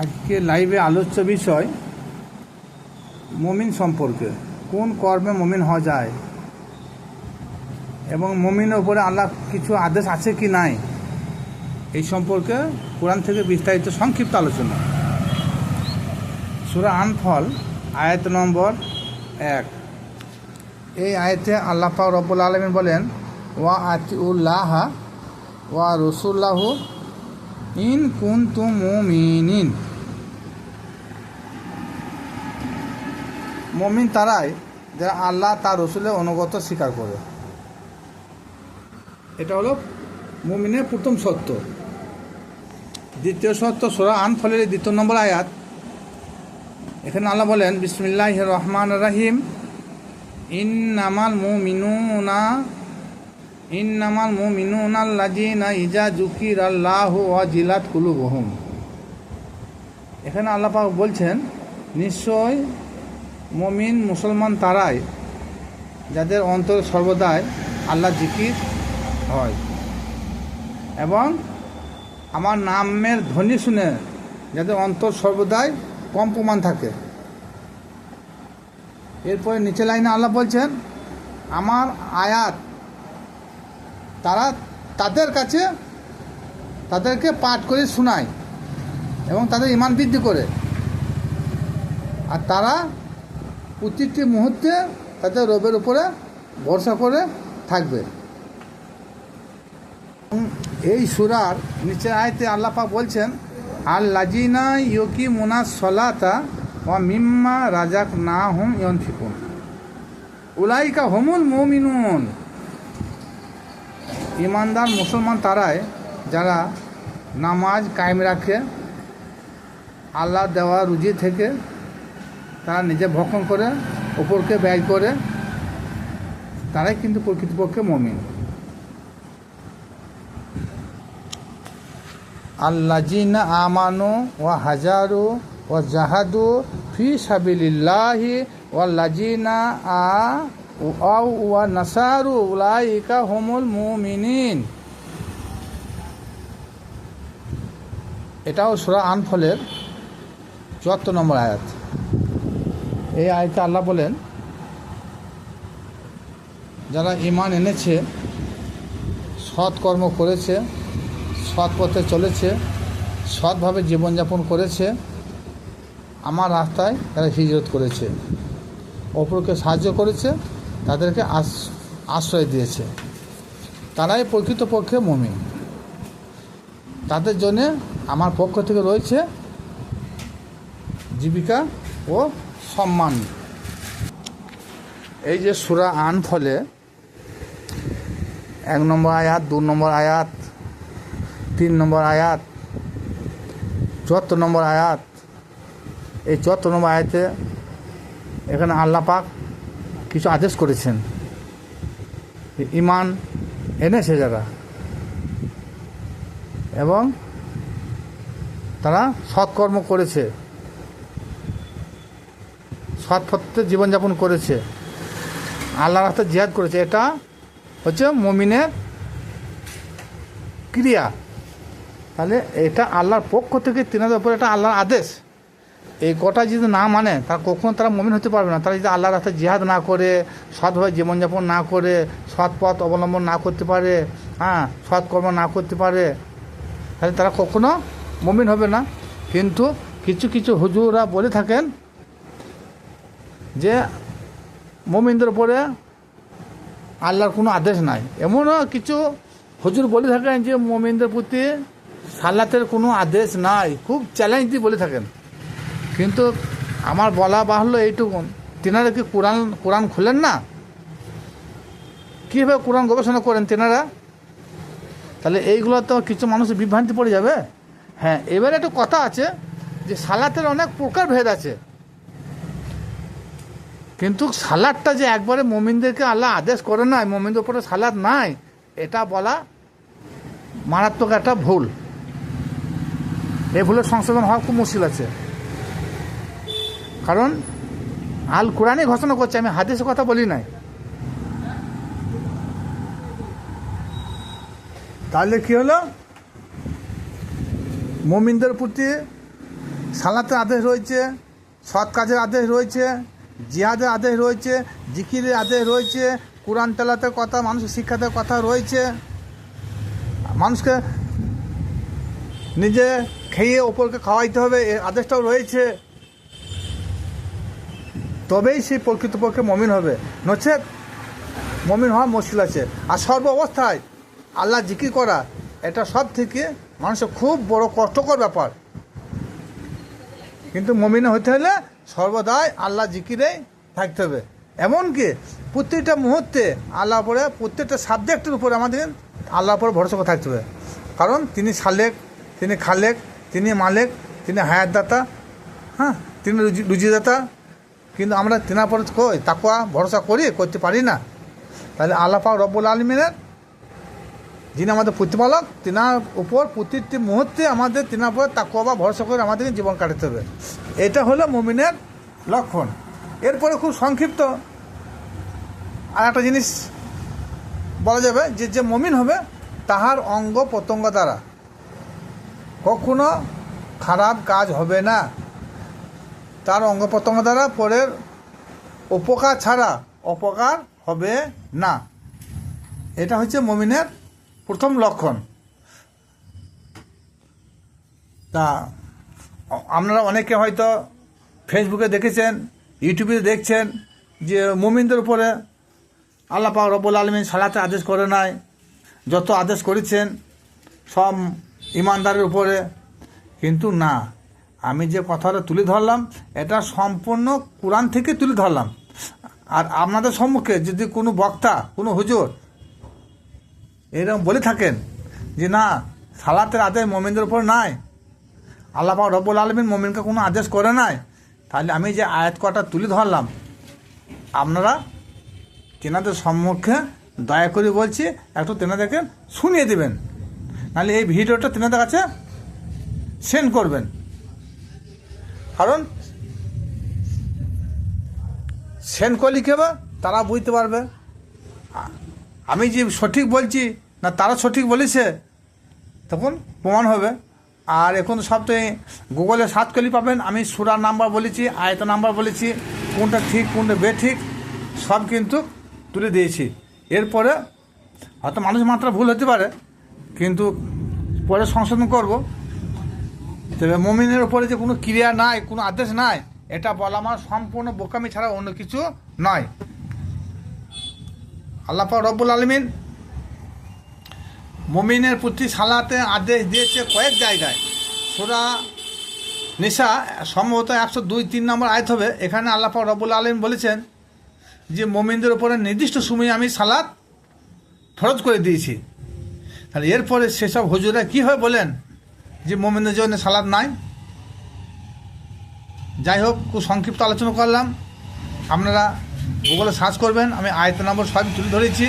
আজকে লাইভে আলোচ্য বিষয় মুমিন সম্পর্কে, কোন কর্মে মুমিন হওয়া যায় এবং মুমিনের উপরে আল্লাহ কিছু আদেশ আছে কি নাই, এই সম্পর্কে কোরআন থেকে বিস্তারিত সংক্ষিপ্ত আলোচনা। সূরা আনফল আয়াত নম্বর 1। এই আয়াতে আল্লাহ পাক রব্বুল আলামিন বলেন, ওয়া আতিউল্লাহ ওয়া রাসূলাহু ইন কুনতুম মুমিনিন। মুমিন তারাই যারা আল্লাহ তার রসুলের অনুগত স্বীকার করে। এটা হলো মুমিনের প্রথম সত্য। দ্বিতীয় সত্য সূরা আনফলের 2 নম্বর আয়াত। এখানে আল্লাহ বলেন, বিসমিল্লাহির রহমানির রহিম, ইন্নামাল মুমিনুনা আল্লাযীনা ইযা যুকিরাল্লাহু ওয়াজিলাত কুলুবুহুম। এখানে আল্লাহ পাক বলছেন, নিশ্চয় মুমিন মুসলমান তারাই যাদের অন্তর সর্বদাই আল্লাহ জিকির হয় এবং আমার নামের ধ্বনি শুনে যাদের অন্তর সর্বদাই কম্পমান থাকে। এরপরে নিচে লাইনে আল্লাহ বলছেন, আমার আয়াত তারা তাদের কাছে তাদেরকে পাঠ করে শোনায় এবং তাদের ঈমান বৃদ্ধি করে, আর তারা প্রতিটি মুহূর্তে তাদের রবের উপরে ভরসা করে থাকবে। এই সূরার নিচের আয়াতে আল্লাহ পাক বলছেন, আল্লাযীনা ইউকিমুনাস সালাতা ওয়া মিম্মা রাযাকনাহুম ইউনফিকুন উলাইকা হুমুল মুমিনুন। ঈমানদার মুসলমান তারাই যারা নামাজ কায়েম রাখে, আল্লাহ দেওয়া রুজি থেকে তারা নিজে ভক্ষণ করে, অপরকে ব্যয় করে, তারাই কিন্তু প্রকৃতপক্ষে মুমিন। আল্লাযীনা আমানু ওয়া হাজারু ওয়া জাহাদু ফি সাবিলিল্লাহি ওয়াল্লাযীনা আও ওয়া নাসারু উলাইকা হুমুল মুমিনিন। এটাও সূরা আনফলের 74 নম্বর আয়াত। এই আয়াতে আল্লাহ বলেন, যারা ঈমান এনেছে, সৎ কর্ম করেছে, সৎ পথে চলেছে, সৎভাবে জীবনযাপন করেছে, আমার রাস্তায় তারা হিজরত করেছে, অপরকে সাহায্য করেছে, তাদেরকে আশ্রয় দিয়েছে, তারাই প্রকৃতপক্ষে মুমিন। তাদের জন্যে আমার পক্ষ থেকে রয়েছে জীবিকা ও সম্মান। এই যে সূরা আনফলে 1 নম্বর আয়াত, 2 নম্বর আয়াত, 3 নম্বর আয়াত, 74 নম্বর আয়াত, এই 74 নম্বর আয়াতে এখানে আল্লাহ পাক কিছু আদেশ করেছেন। ঈমান এনেছে যারা এবং তারা সৎকর্ম করেছে, সৎ পথে জীবনযাপন করেছে, আল্লাহর রাস্তায় জিহাদ করেছে, এটা হচ্ছে মুমিনের ক্রিয়া। তাহলে এটা আল্লাহর পক্ষ থেকে তিনাদের উপরে এটা আল্লাহর আদেশ। এই কটা যদি না মানে তারা কখনো তারা মুমিন হতে পারবে না। তারা যদি আল্লাহর রাস্তায় জিহাদ না করে, সৎভাবে জীবনযাপন না করে, সৎ পথ অবলম্বন না করতে পারে, সৎকর্ম না করতে পারে, তাহলে তারা কখনো মুমিন হবে না। কিন্তু কিছু কিছু হুজুররা বলে থাকেন যে মুমিনদের উপরে আল্লাহর কোনো আদেশ নাই। এমনও কিছু হুজুর বলে থাকেন যে মুমিনদের প্রতি সালাতের কোনো আদেশ নাই, খুব চ্যালেঞ্জ দিয়ে বলে থাকেন। কিন্তু আমার বলা বাহুল্য এইটুকু, তেনারা কি কোরআন খুলেন না? কীভাবে কোরআন গবেষণা করেন তেনারা? তাহলে এইগুলো তো কিছু মানুষের বিভ্রান্তি পড়ে যাবে। হ্যাঁ, এবারে একটু কথা আছে যে সালাতের অনেক প্রকার ভেদ আছে, কিন্তু সালাদটা যে একবারে মুমিনদেরকে আল্লাহ আদেশ করে নাই, মুমিনদের উপরে সালাদ নাই, এটা বলা মারাত্মক একটা ভুল। এই ভুলের সংশোধন হওয়া খুব মুশকিল আছে, কারণ আল কোরআনই ঘোষণা করছে, আমি হাদিসের কথা বলি নাই। তাহলে কি হলো, মুমিনদের প্রতি সালাতের আদেশ রয়েছে, সৎ কাজের আদেশ রয়েছে, জিহাদের আদেশ রয়েছে, জিকিরের আদেশ রয়েছে, কোরআন তেলাওয়াতের কথা, মানুষের শিক্ষাতে কথা রয়েছে, মানুষকে নিজে খেয়ে অপরকে খাওয়াইতে হবে এর আদেশটাও রয়েছে। তবেই সে প্রকৃতপক্ষে মমিন হবে, নচেত মমিন হওয়া মুশকিল আছে। আর সর্ব অবস্থায় আল্লাহ জিকির করা এটা সব থেকে মানুষের খুব বড় কষ্টকর ব্যাপার। কিন্তু মমিন হতে হলে সর্বদাই আল্লাহ জিকিরেই থাকতে হবে। এমনকি প্রত্যেকটা মুহূর্তে আল্লাহ উপরে, প্রত্যেকটা সাবজেক্টের উপরে আমাদের আল্লাহর উপরে ভরসা করে থাকতে হবে। কারণ তিনি সালেক, তিনি খালেক, তিনি মালেক, তিনি হায়াতদাতা, হ্যাঁ, তিনি রুজিদাতা। কিন্তু আমরা তেনার পরে কই তাকওয়া ভরসা করতে পারি না। তাহলে আল্লাহ পাক রব্বুল আলামিনের যিনি আমাদের প্রতিপালক, তেনার উপর প্রতিটি মুহূর্তে আমাদের তেনার উপর তাকওয়া বা ভরসা করে আমাদেরকে জীবন কাটাতে হবে। এটা হলো মুমিনের লক্ষণ। এরপরে খুব সংক্ষিপ্ত আর একটা জিনিস বলা যাবে যে মুমিন হবে তাহার অঙ্গ প্রত্যঙ্গ দ্বারা কখনো খারাপ কাজ হবে না, তার অঙ্গ প্রত্যঙ্গ দ্বারা পরের উপকার ছাড়া অপকার হবে না। এটা হচ্ছে মুমিনের প্রথম লক্ষণ। তা আপনারা অনেকে হয়তো ফেসবুকে দেখেছেন, ইউটিউবে দেখছেন যে মুমিনদের উপরে আল্লাহ পাক রব্বুল আলামিন সালাতে আদেশ করে নাই, যত আদেশ করেছেন সব ইমানদারের উপরে। কিন্তু না, আমি যে কথাটা তুলে ধরলাম এটা সম্পূর্ণ কোরআন থেকে তুলে ধরলাম। আর আপনাদের সম্মুখে যদি কোনো বক্তা, কোনো হুজুর এরকম বলে থাকেন যে না সালাতের আদেশ মুমিনদের উপর নাই, আল্লাহ পাক রব্বুল আলামিন মুমিনকে কোনো আদেশ করে নাই, তাহলে আমি যে আয়াত কটা তুলে ধরলাম আপনারা তেনাদের সম্মুখে দয়া করে বলছি একটু তেনাদেরকে শুনিয়ে দেবেন, নাহলে এই ভিডিওটা তেনাদের কাছে সেন্ড করবেন। কারণ সেন্ড করলে কী হবে, তারা বুঝতে পারবে আমি যে সঠিক বলছি না তারা সঠিক বলেছে, তখন প্রমাণ হবে। আর এখন সব তো গুগলে সার্চ করলে পাবেন আমি সূরার নাম্বার বলেছি, আয়াত নাম্বার বলেছি, কোনটা ঠিক কোনটা বেঠিক সব কিন্তু তুলে দিয়েছি। এরপরে হয়তো মানুষ মাত্রা ভুল হতে পারে, কিন্তু পরে সংশোধন করব। তবে মুমিনের উপরে যে কোনো ক্রিয়া নাই, কোনো আদেশ নাই, এটা বলা আমার সম্পূর্ণ বোকামি ছাড়া অন্য কিছু নয়। আল্লাহ পাক রব্বুল আলামিন মুমিনের প্রতি সালাতে আদেশ দিয়েছে কয়েক জায়গায়। সূরা নিসা সম্ভবত 102-3 নম্বর আয়াত হবে। এখানে আল্লাহ পাক রব্বুল আলামিন বলেছেন যে মুমিনদের উপরে নির্দিষ্ট সময়ে আমি সালাত ফরজ করে দিয়েছি। তাহলে এরপরে সেসব হুজুরা কীভাবে বলেন যে মুমিনদের জন্য সালাত নাই? যাই হোক, খুব সংক্ষিপ্ত আলোচনা করলাম, আপনারা গুগলে সার্চ করবেন, আমি আয়াত নম্বর সবই তুলে ধরেছি।